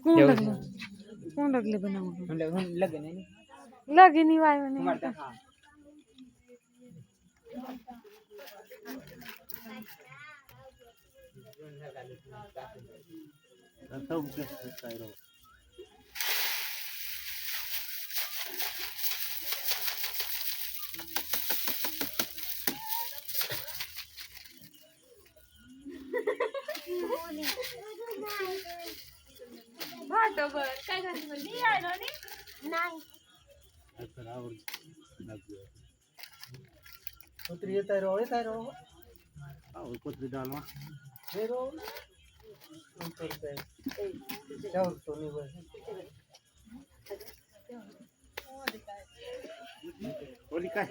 कोण लागलं कोण लागले बनावं लगन आहे लगे नहीं वाय मैंने काय झालं नाही आलो नाही कुत्री येत आहे रो कुत्री डालवा हे रो तो नहीं बोली काय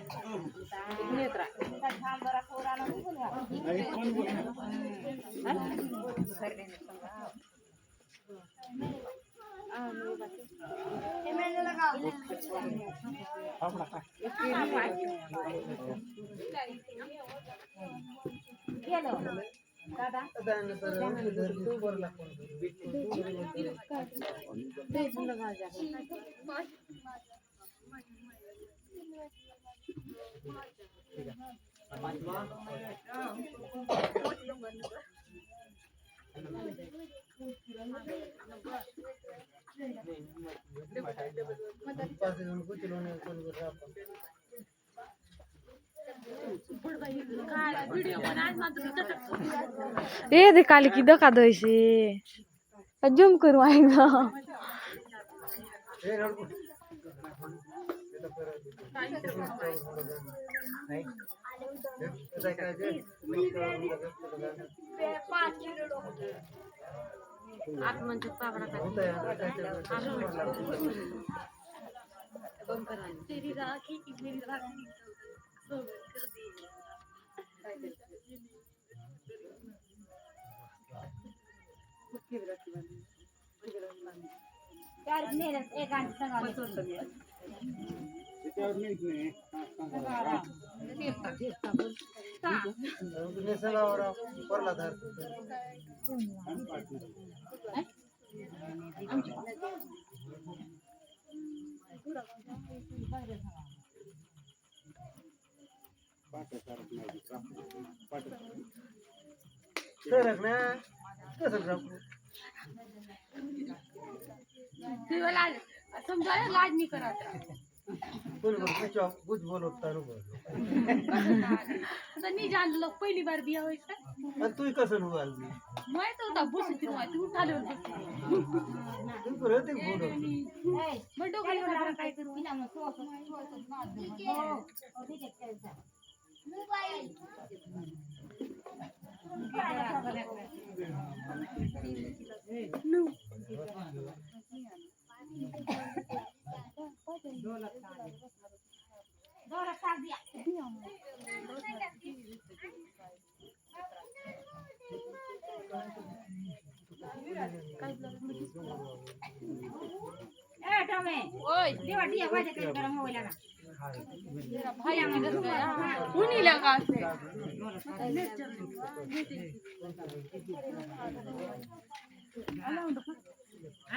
ये दे काली की दका दो से जूम करू आएगा तेरी राखी की मेरी राखी सब कर दी यार मेरे एक घंटे संगा समझाया लाज नहीं करा कुछ बोलो नहीं जान लोग पहली बार बिया हो इसका तू कसं हुआ मैं तो उठा बुस थी मैं तू उठा ले तू रहते बोलो मैं तो खाली वाला काय करू ओए देवा दिया वाजे कर गरम होइला ना भाई हमें दस उनी लगा से Thank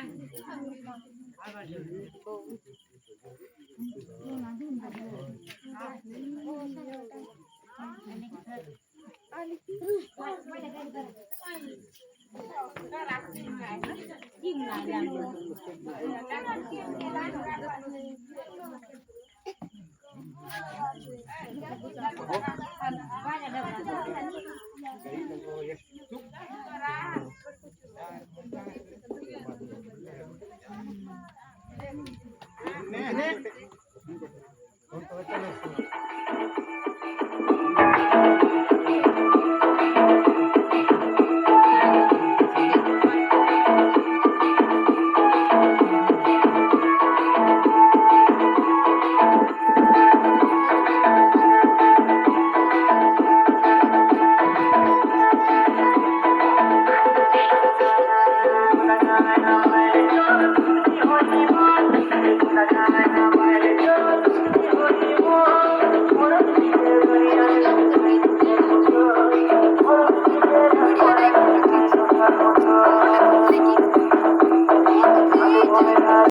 you.